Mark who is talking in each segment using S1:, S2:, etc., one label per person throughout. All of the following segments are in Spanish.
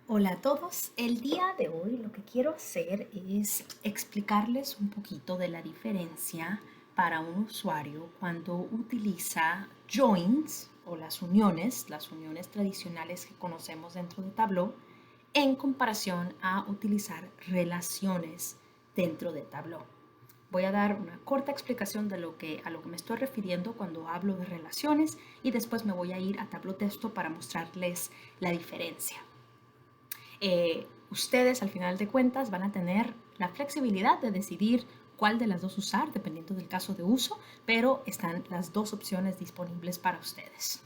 S1: Hola a todos, el día de hoy lo que quiero hacer es explicarles un poquito de la diferencia para un usuario cuando utiliza joins o las uniones tradicionales que conocemos dentro de Tableau, en comparación a utilizar relaciones dentro de Tableau. Voy a dar una corta explicación de a lo que me estoy refiriendo cuando hablo de relaciones y después me voy a ir a Tableau Texto para mostrarles la diferencia. Ustedes al final de cuentas van a tener la flexibilidad de decidir cuál de las dos usar dependiendo del caso de uso, pero están las dos opciones disponibles para ustedes.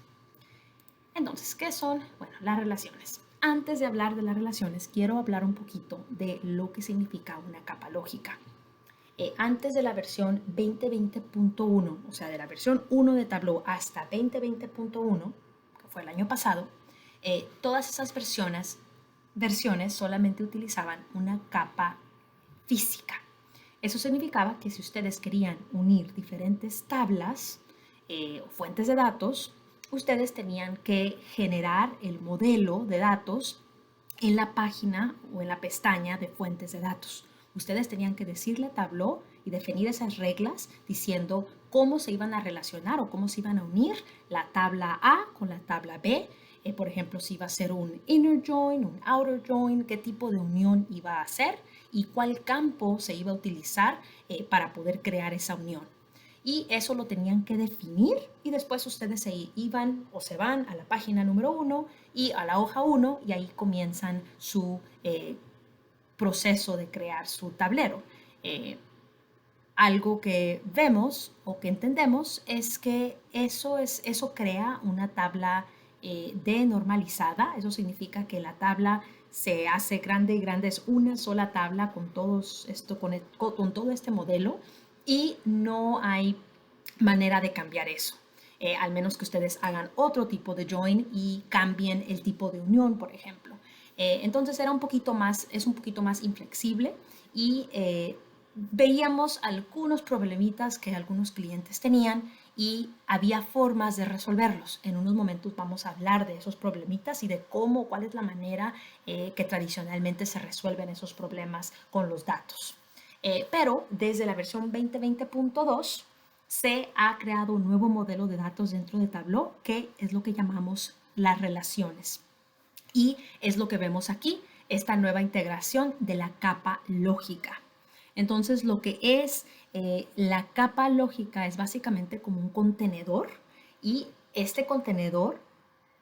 S1: Entonces, ¿qué son? Bueno, las relaciones. Antes de hablar de las relaciones, quiero hablar un poquito de lo que significa una capa lógica. Antes de la versión 2020.1, o sea, de la versión 1 de Tableau hasta 2020.1, que fue el año pasado, todas esas versiones solamente utilizaban una capa física. Eso significaba que si ustedes querían unir diferentes tablas o fuentes de datos, ustedes tenían que generar el modelo de datos en la página o en la pestaña de fuentes de datos. Ustedes tenían que decirle a Tableau y definir esas reglas diciendo cómo se iban a relacionar o cómo se iban a unir la tabla A con la tabla B. Por ejemplo, si iba a ser un inner join, un outer join, qué tipo de unión iba a hacer y cuál campo se iba a utilizar para poder crear esa unión. Y eso lo tenían que definir y después ustedes se iban o se van a la página número 1 y a la hoja 1 y ahí comienzan su proceso de crear su tablero. Algo que vemos o que entendemos es que eso crea una tabla denormalizada. Eso significa que la tabla se hace grande y grande, es una sola tabla con con todo este modelo y no hay manera de cambiar eso. Al menos que ustedes hagan otro tipo de join y cambien el tipo de unión, por ejemplo. Entonces es un poquito más inflexible y veíamos algunos problemitas que algunos clientes tenían y había formas de resolverlos. En unos momentos vamos a hablar de esos problemitas y de cuál es la manera que tradicionalmente se resuelven esos problemas con los datos. Pero desde la versión 2020.2 se ha creado un nuevo modelo de datos dentro de Tableau que es lo que llamamos las relaciones. Y es lo que vemos aquí, esta nueva integración de la capa lógica. Entonces, lo que es la capa lógica es básicamente como un contenedor y este contenedor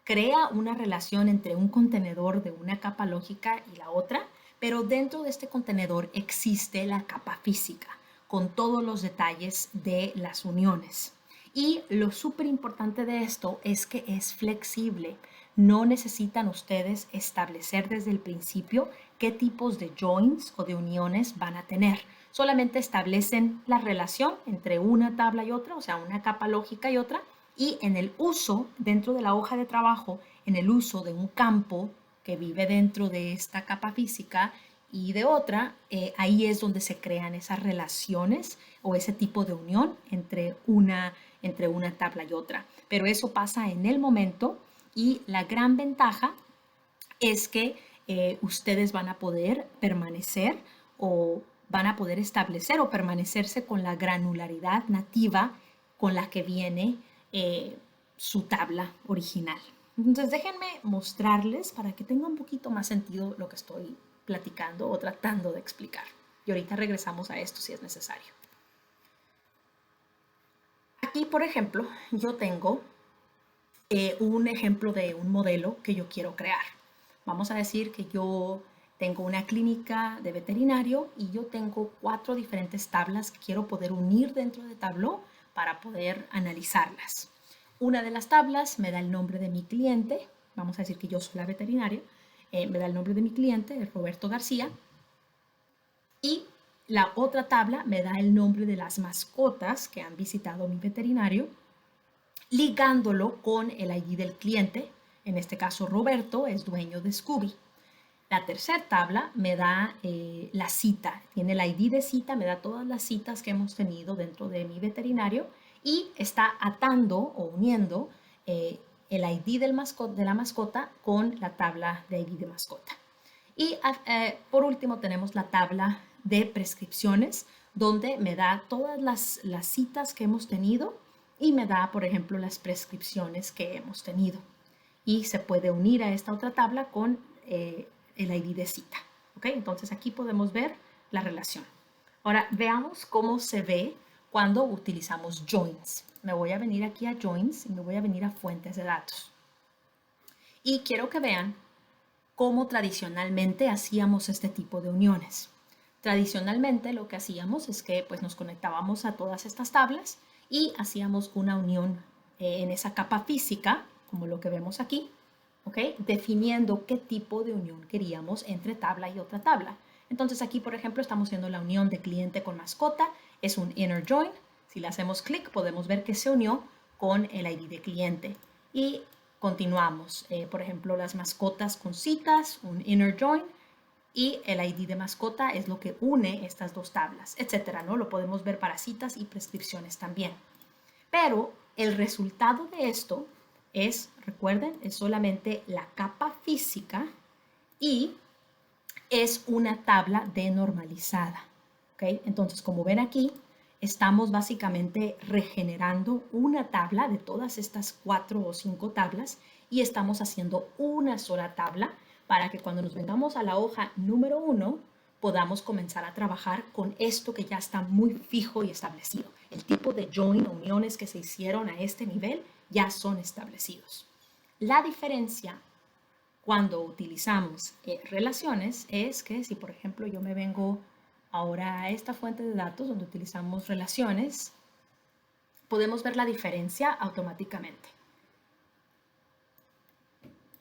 S1: crea una relación entre un contenedor de una capa lógica y la otra, pero dentro de este contenedor existe la capa física con todos los detalles de las uniones. Y lo súper importante de esto es que es flexible. No necesitan ustedes establecer desde el principio qué tipos de joins o de uniones van a tener. Solamente establecen la relación entre una tabla y otra, o sea, una capa lógica y otra, y en el uso, dentro de la hoja de trabajo, en el uso de un campo que vive dentro de esta capa física y de otra, ahí es donde se crean esas relaciones o ese tipo de unión entre una tabla y otra. Pero eso pasa en el momento y la gran ventaja es que ustedes van a poder permanecer o van a poder establecer o permanecerse con la granularidad nativa con la que viene su tabla original. Entonces déjenme mostrarles para que tenga un poquito más sentido lo que estoy platicando o tratando de explicar. Y ahorita regresamos a esto si es necesario. Aquí, por ejemplo, yo tengo un ejemplo de un modelo que yo quiero crear. Vamos a decir que yo tengo una clínica de veterinario y yo tengo 4 diferentes tablas que quiero poder unir dentro de Tableau para poder analizarlas. Una de las tablas me da el nombre de mi cliente, vamos a decir que yo soy la veterinaria, me da el nombre de mi cliente, Roberto García, y la otra tabla me da el nombre de las mascotas que han visitado mi veterinario ligándolo con el ID del cliente. En este caso, Roberto es dueño de Scooby. La tercera tabla me da la cita, tiene el ID de cita, me da todas las citas que hemos tenido dentro de mi veterinario y está atando o uniendo el ID de la mascota con la tabla de ID de mascota. Y por último tenemos la tabla de prescripciones, donde me da todas las citas que hemos tenido y me da, por ejemplo, las prescripciones que hemos tenido. Y se puede unir a esta otra tabla con el ID de cita. ¿Ok? Entonces aquí podemos ver la relación. Ahora veamos cómo se ve cuando utilizamos joins. Me voy a venir aquí a joins y me voy a venir a fuentes de datos. Y quiero que vean cómo tradicionalmente hacíamos este tipo de uniones. Tradicionalmente lo que hacíamos es que pues, nos conectábamos a todas estas tablas y hacíamos una unión en esa capa física, como lo que vemos aquí, ¿okay? Definiendo qué tipo de unión queríamos entre tabla y otra tabla. Entonces aquí, por ejemplo, estamos haciendo la unión de cliente con mascota, es un inner join. Si le hacemos clic, podemos ver que se unió con el ID de cliente. Y continuamos, por ejemplo, las mascotas con citas, un inner join, y el ID de mascota es lo que une estas dos tablas, etcétera, ¿no? Lo podemos ver para citas y prescripciones también. Pero el resultado de esto es, recuerden, es solamente la capa física y es una tabla denormalizada. ¿Okay? Entonces, como ven aquí, estamos básicamente regenerando una tabla de todas estas 4 o 5 tablas y estamos haciendo una sola tabla para que cuando nos vengamos a la hoja número 1 podamos comenzar a trabajar con esto que ya está muy fijo y establecido. El tipo de join o uniones que se hicieron a este nivel ya son establecidos. La diferencia cuando utilizamos relaciones es que si, por ejemplo, yo me vengo ahora a esta fuente de datos donde utilizamos relaciones, podemos ver la diferencia automáticamente.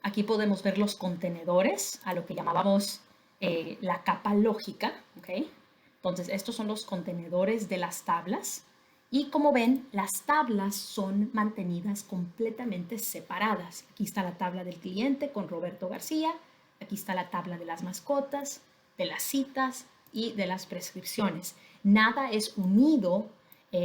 S1: Aquí podemos ver los contenedores, a lo que llamábamos la capa lógica, ¿ok? Entonces, estos son los contenedores de las tablas. Y como ven, las tablas son mantenidas completamente separadas. Aquí está la tabla del cliente con Roberto García. Aquí está la tabla de las mascotas, de las citas y de las prescripciones. Nada es unido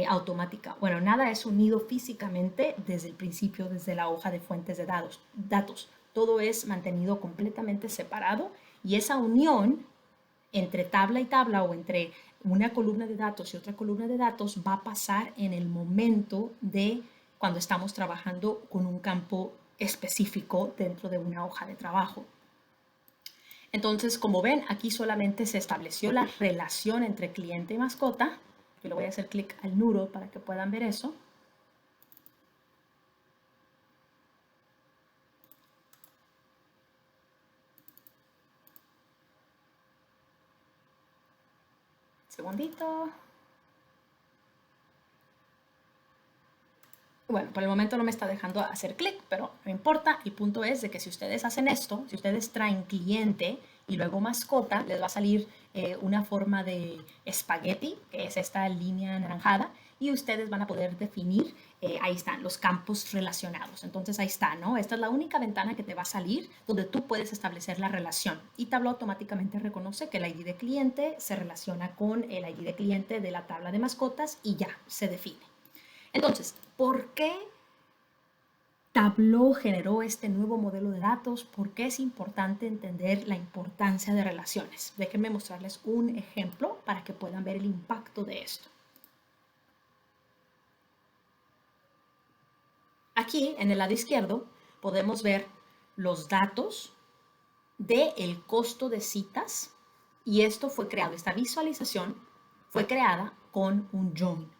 S1: automática. Bueno, nada es unido físicamente desde el principio, desde la hoja de fuentes de datos. Todo es mantenido completamente separado y esa unión entre tabla y tabla o entre una columna de datos y otra columna de datos va a pasar en el momento de cuando estamos trabajando con un campo específico dentro de una hoja de trabajo. Entonces, como ven, aquí solamente se estableció la relación entre cliente y mascota. Yo le voy a hacer clic al noodle para que puedan ver eso. Segundito. Bueno, por el momento no me está dejando hacer clic, pero no importa. El punto es de que si ustedes hacen esto, si ustedes traen cliente y luego mascota, les va a salir una forma de espagueti, que es esta línea anaranjada, y ustedes van a poder definir, ahí están, los campos relacionados. Entonces ahí está, ¿no? Esta es la única ventana que te va a salir donde tú puedes establecer la relación. Y Tableau automáticamente reconoce que el ID de cliente se relaciona con el ID de cliente de la tabla de mascotas y ya, se define. Entonces, ¿por qué Tableau generó este nuevo modelo de datos? ¿Por qué es importante entender la importancia de relaciones? Déjenme mostrarles un ejemplo para que puedan ver el impacto de esto. Aquí, en el lado izquierdo, podemos ver los datos del costo de citas y esto fue creado, esta visualización fue creada con un join.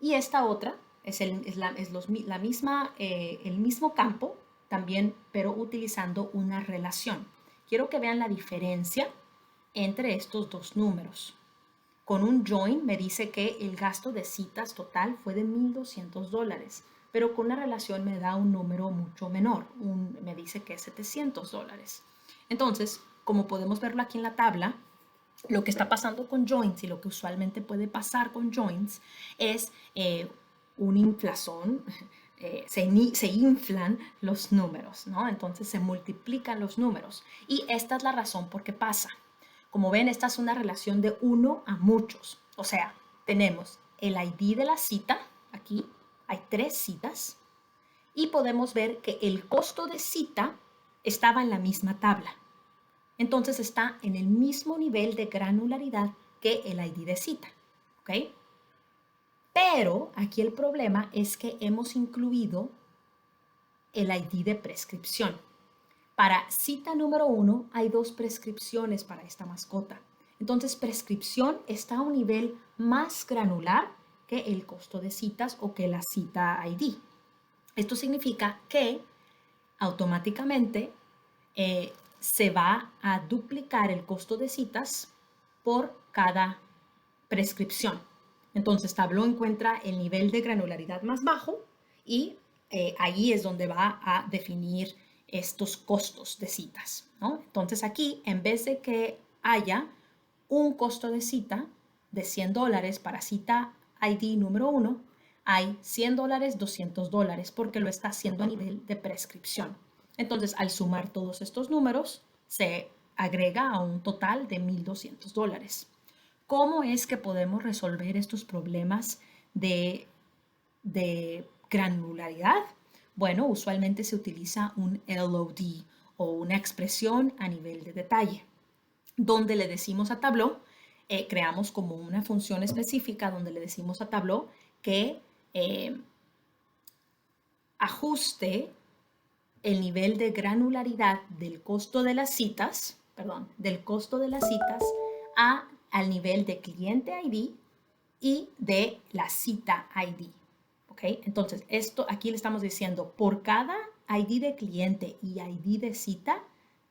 S1: Y esta otra es el mismo campo, también, pero utilizando una relación. Quiero que vean la diferencia entre estos dos números. Con un join me dice que el gasto de citas total fue de $1,200, pero con una relación me da un número mucho menor, me dice que es $700. Entonces, como podemos verlo aquí en la tabla, lo que está pasando con joins y lo que usualmente puede pasar con joins es un inflazón, se inflan los números, ¿no? Entonces se multiplican los números y esta es la razón por qué pasa. Como ven, esta es una relación de uno a muchos, o sea, tenemos el ID de la cita, aquí hay 3 citas y podemos ver que el costo de cita estaba en la misma tabla. Entonces está en el mismo nivel de granularidad que el ID de cita, ¿ok? Pero aquí el problema es que hemos incluido el ID de prescripción. Para cita número 1 hay 2 prescripciones para esta mascota. Entonces, prescripción está a un nivel más granular que el costo de citas o que la cita ID. Esto significa que automáticamente se va a duplicar el costo de citas por cada prescripción. Entonces, Tableau encuentra el nivel de granularidad más bajo y ahí es donde va a definir estos costos de citas, ¿no? Entonces, aquí, en vez de que haya un costo de cita de $100 para cita ID número 1, hay $100, $200, porque lo está haciendo a nivel de prescripción. Entonces, al sumar todos estos números, se agrega a un total de $1,200. ¿Cómo es que podemos resolver estos problemas de granularidad? Bueno, usualmente se utiliza un LOD o una expresión a nivel de detalle, donde le decimos a Tableau, creamos como una función específica donde le decimos a Tableau que ajuste el nivel de granularidad del costo de las citas, al nivel de cliente ID y de la cita ID. ¿Ok? Entonces, esto aquí le estamos diciendo, por cada ID de cliente y ID de cita,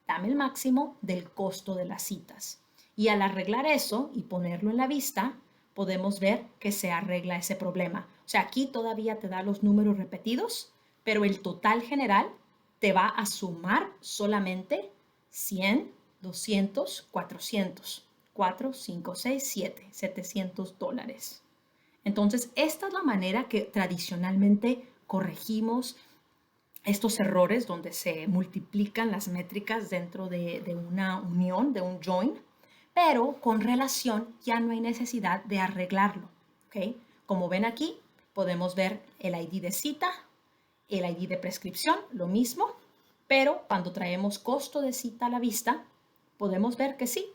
S1: dame el máximo del costo de las citas. Y al arreglar eso y ponerlo en la vista, podemos ver que se arregla ese problema. O sea, aquí todavía te da los números repetidos, pero el total general te va a sumar solamente 100, 200, 400, 4, 5, 6, 7, $700. Entonces, esta es la manera que tradicionalmente corregimos estos errores donde se multiplican las métricas dentro de una unión, de un join, pero con relación ya no hay necesidad de arreglarlo. ¿Ok? Como ven aquí, podemos ver el ID de cita, el ID de prescripción, lo mismo, pero cuando traemos costo de cita a la vista, podemos ver que sí,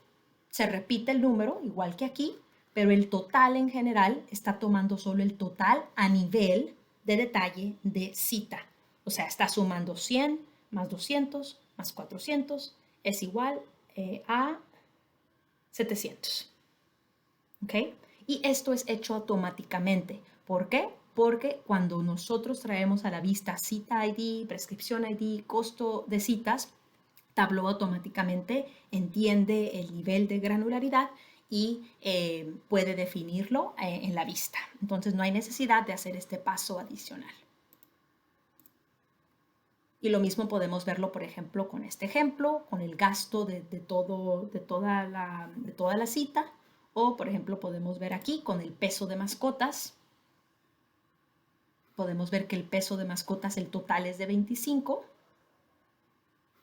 S1: se repite el número, igual que aquí, pero el total en general está tomando solo el total a nivel de detalle de cita. O sea, está sumando 100 más 200 más 400 es igual a 700. ¿Ok? Y esto es hecho automáticamente. ¿Por qué? Porque cuando nosotros traemos a la vista cita ID, prescripción ID, costo de citas, Tableau automáticamente entiende el nivel de granularidad y puede definirlo en la vista. Entonces no hay necesidad de hacer este paso adicional. Y lo mismo podemos verlo, por ejemplo, con este ejemplo, con el gasto de toda la cita. O, por ejemplo, podemos ver aquí con el peso de mascotas. Podemos ver que el peso de mascotas, el total es de 25.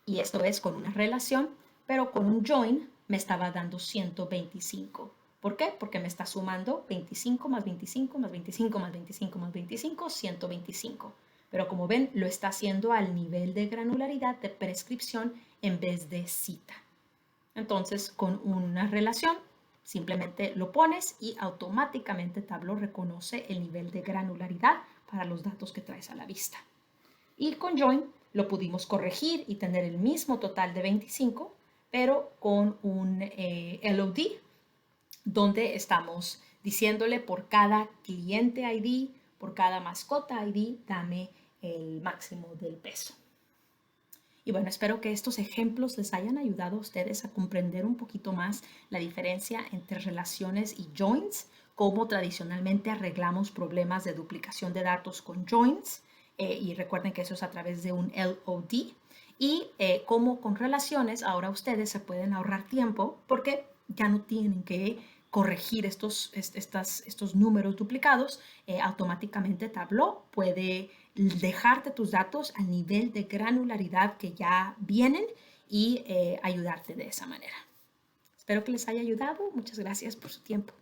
S1: Y esto es con una relación, pero con un join me estaba dando 125. ¿Por qué? Porque me está sumando 25 más 25 más 25 más 25 más 25, 125. Pero como ven, lo está haciendo al nivel de granularidad de prescripción en vez de cita. Entonces, con una relación, simplemente lo pones y automáticamente Tableau reconoce el nivel de granularidad para los datos que traes a la vista. Y con join lo pudimos corregir y tener el mismo total de 25, pero con un LOD, donde estamos diciéndole por cada cliente ID, por cada mascota ID, dame el máximo del peso. Y bueno, espero que estos ejemplos les hayan ayudado a ustedes a comprender un poquito más la diferencia entre relaciones y joins, cómo tradicionalmente arreglamos problemas de duplicación de datos con joins, y recuerden que eso es a través de un LOD, y cómo con relaciones ahora ustedes se pueden ahorrar tiempo porque ya no tienen que corregir estos números duplicados. Automáticamente Tableau puede dejarte tus datos al nivel de granularidad que ya vienen y ayudarte de esa manera. Espero que les haya ayudado. Muchas gracias por su tiempo.